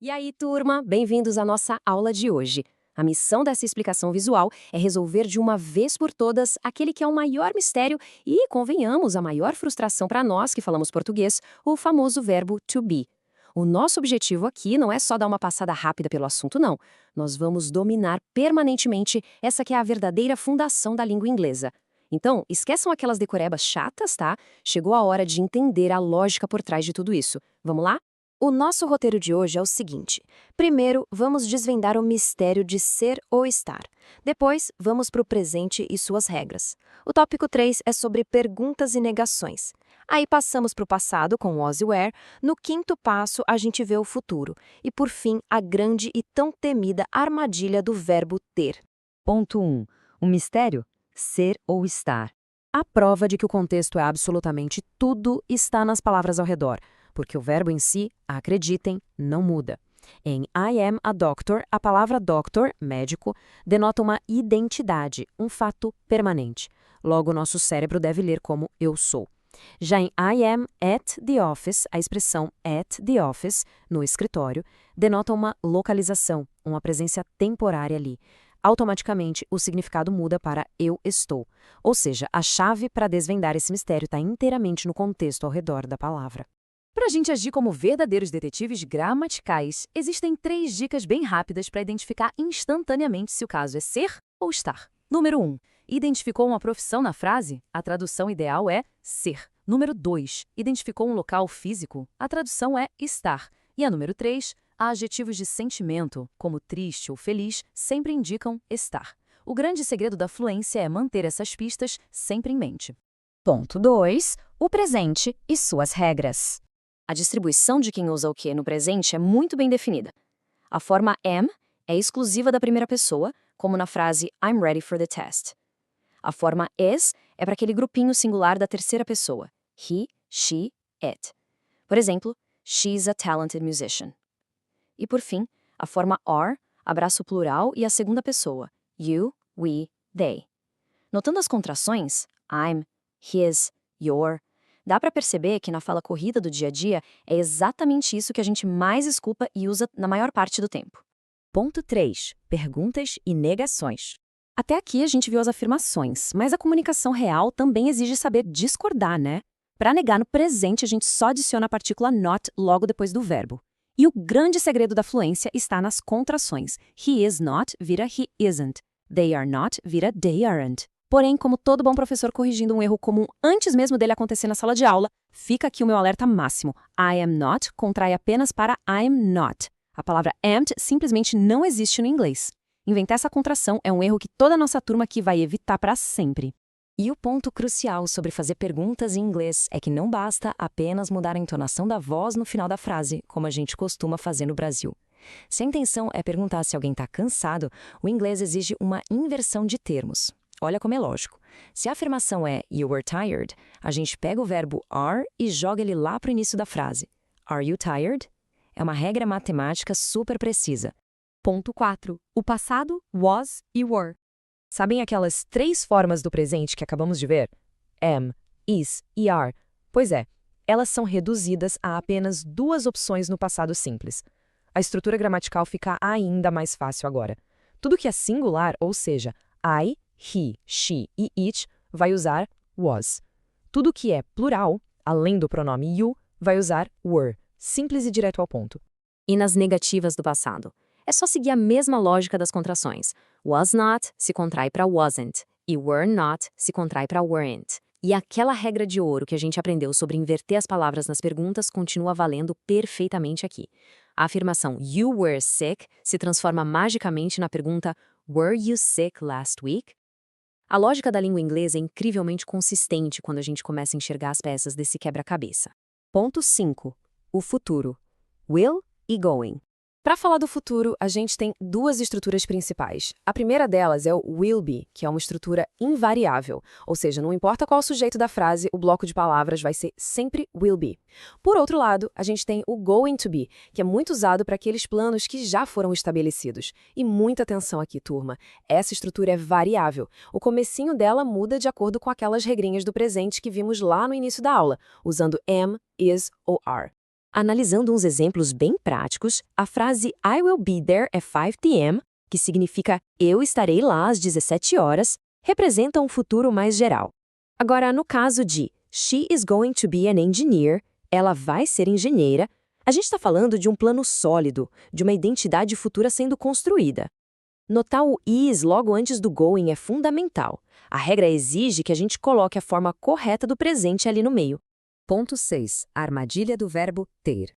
E aí, turma, bem-vindos à nossa aula de hoje. A missão dessa explicação visual é resolver de uma vez por todas aquele que é o maior mistério e, convenhamos, a maior frustração para nós que falamos português, o famoso verbo to be. O nosso objetivo aqui não é só dar uma passada rápida pelo assunto, não. Nós vamos dominar permanentemente essa que é a verdadeira fundação da língua inglesa. Então, esqueçam aquelas decorebas chatas, tá? Chegou a hora de entender a lógica por trás de tudo isso. Vamos lá? O nosso roteiro de hoje é o seguinte. Primeiro, vamos desvendar o mistério de ser ou estar. Depois, vamos para o presente e suas regras. O tópico 3 é sobre perguntas e negações. Aí passamos para o passado com was e were. No quinto passo, a gente vê o futuro. E, por fim, a grande e tão temida armadilha do verbo ter. Ponto 1. O mistério? Ser ou estar. A prova de que o contexto é absolutamente tudo está nas palavras ao redor, porque o verbo em si, acreditem, não muda. Em I am a doctor, a palavra doctor, médico, denota uma identidade, um fato permanente. Logo, nosso cérebro deve ler como eu sou. Já em I am at the office, a expressão at the office, no escritório, denota uma localização, uma presença temporária ali. Automaticamente, o significado muda para eu estou. Ou seja, a chave para desvendar esse mistério está inteiramente no contexto ao redor da palavra. Para a gente agir como verdadeiros detetives gramaticais, existem 3 dicas bem rápidas para identificar instantaneamente se o caso é ser ou estar. Número 1. Identificou uma profissão na frase? A tradução ideal é ser. Número 2. Identificou um local físico? A tradução é estar. E a número 3. Adjetivos de sentimento, como triste ou feliz, sempre indicam estar. O grande segredo da fluência é manter essas pistas sempre em mente. Ponto 2. O presente e suas regras. A distribuição de quem usa o que no presente é muito bem definida. A forma am é exclusiva da primeira pessoa, como na frase I'm ready for the test. A forma is é para aquele grupinho singular da terceira pessoa, he, she, it. Por exemplo, she's a talented musician. E por fim, a forma are abraça o plural e a segunda pessoa, you, we, they. Notando as contrações, I'm, his, your, dá para perceber que na fala corrida do dia a dia é exatamente isso que a gente mais escuta e usa na maior parte do tempo. Ponto 3. Perguntas e negações. Até aqui a gente viu as afirmações, mas a comunicação real também exige saber discordar, né? Para negar no presente, a gente só adiciona a partícula not logo depois do verbo. E o grande segredo da fluência está nas contrações. He is not vira he isn't. They are not vira they aren't. Porém, como todo bom professor corrigindo um erro comum antes mesmo dele acontecer na sala de aula, fica aqui o meu alerta máximo. I am not contrai apenas para I'm not. A palavra am'd simplesmente não existe no inglês. Inventar essa contração é um erro que toda a nossa turma aqui vai evitar para sempre. E o ponto crucial sobre fazer perguntas em inglês é que não basta apenas mudar a entonação da voz no final da frase, como a gente costuma fazer no Brasil. Se a intenção é perguntar se alguém está cansado, o inglês exige uma inversão de termos. Olha como é lógico. Se a afirmação é you were tired, a gente pega o verbo are e joga ele lá para o início da frase. Are you tired? É uma regra matemática super precisa. Ponto 4. O passado, was e were. Sabem aquelas 3 formas do presente que acabamos de ver? Am, is e are. Pois é, elas são reduzidas a apenas 2 opções no passado simples. A estrutura gramatical fica ainda mais fácil agora. Tudo que é singular, ou seja, I, he, she e it, vai usar was. Tudo que é plural, além do pronome you, vai usar were. Simples e direto ao ponto. E nas negativas do passado? É só seguir a mesma lógica das contrações. Was not se contrai para wasn't e were not se contrai para weren't. E aquela regra de ouro que a gente aprendeu sobre inverter as palavras nas perguntas continua valendo perfeitamente aqui. A afirmação you were sick se transforma magicamente na pergunta were you sick last week? A lógica da língua inglesa é incrivelmente consistente quando a gente começa a enxergar as peças desse quebra-cabeça. Ponto 5. O futuro. Will e going. Para falar do futuro, a gente tem 2 estruturas principais. A primeira delas é o will be, que é uma estrutura invariável, ou seja, não importa qual sujeito da frase, o bloco de palavras vai ser sempre will be. Por outro lado, a gente tem o going to be, que é muito usado para aqueles planos que já foram estabelecidos. E muita atenção aqui, turma. Essa estrutura é variável. O comecinho dela muda de acordo com aquelas regrinhas do presente que vimos lá no início da aula, usando am, is ou are. Analisando uns exemplos bem práticos, a frase I will be there at 5 p.m., que significa eu estarei lá às 17 horas, representa um futuro mais geral. Agora, no caso de she is going to be an engineer, ela vai ser engenheira, a gente está falando de um plano sólido, de uma identidade futura sendo construída. Notar o is logo antes do going é fundamental. A regra exige que a gente coloque a forma correta do presente ali no meio. Ponto 6. A armadilha do verbo ter.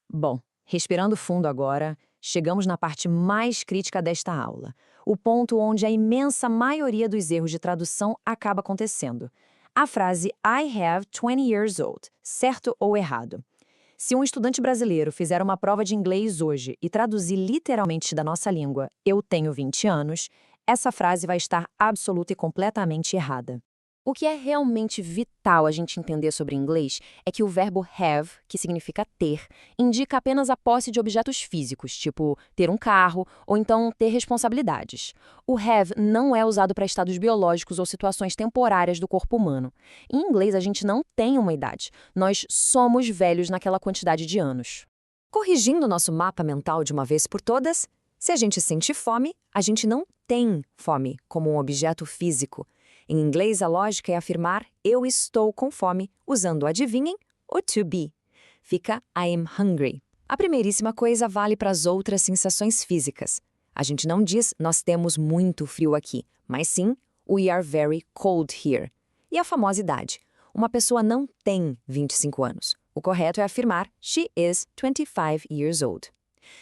Bom, respirando fundo agora, chegamos na parte mais crítica desta aula. O ponto onde a imensa maioria dos erros de tradução acaba acontecendo. A frase I have 20 years old, certo ou errado? Se um estudante brasileiro fizer uma prova de inglês hoje e traduzir literalmente da nossa língua eu tenho 20 anos, essa frase vai estar absoluta e completamente errada. O que é realmente vital a gente entender sobre inglês é que o verbo have, que significa ter, indica apenas a posse de objetos físicos, tipo ter um carro ou então ter responsabilidades. O have não é usado para estados biológicos ou situações temporárias do corpo humano. Em inglês, a gente não tem uma idade. Nós somos velhos naquela quantidade de anos. Corrigindo nosso mapa mental de uma vez por todas, se a gente sente fome, a gente não tem fome como um objeto físico. Em inglês, a lógica é afirmar eu estou com fome, usando adivinhem, o to be. Fica I am hungry. A primeiríssima coisa vale para as outras sensações físicas. A gente não diz nós temos muito frio aqui, mas sim we are very cold here. E a famosa idade. Uma pessoa não tem 25 anos. O correto é afirmar she is 25 years old.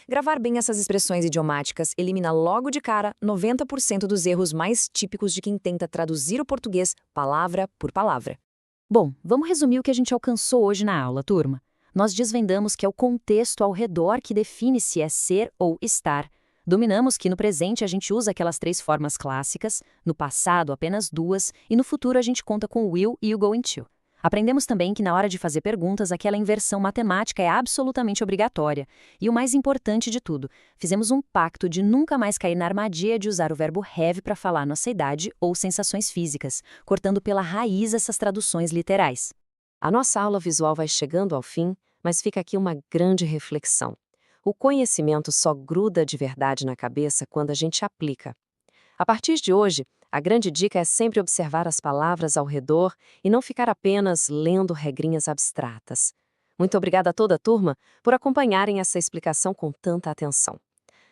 Gravar bem essas expressões idiomáticas elimina logo de cara 90% dos erros mais típicos de quem tenta traduzir o português palavra por palavra. Bom, vamos resumir o que a gente alcançou hoje na aula, turma. Nós desvendamos que é o contexto ao redor que define se é ser ou estar. Dominamos que no presente a gente usa aquelas 3 formas clássicas, no passado apenas 2 e no futuro a gente conta com o will e o going to. Aprendemos também que na hora de fazer perguntas, aquela inversão matemática é absolutamente obrigatória. E o mais importante de tudo, fizemos um pacto de nunca mais cair na armadilha de usar o verbo have para falar nossa idade ou sensações físicas, cortando pela raiz essas traduções literais. A nossa aula visual vai chegando ao fim, mas fica aqui uma grande reflexão. O conhecimento só gruda de verdade na cabeça quando a gente aplica. A partir de hoje, a grande dica é sempre observar as palavras ao redor e não ficar apenas lendo regrinhas abstratas. Muito obrigada a toda a turma por acompanharem essa explicação com tanta atenção.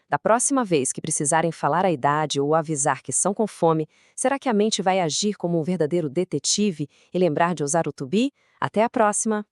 Da próxima vez que precisarem falar a idade ou avisar que são com fome, será que a mente vai agir como um verdadeiro detetive e lembrar de usar o to be? Até a próxima!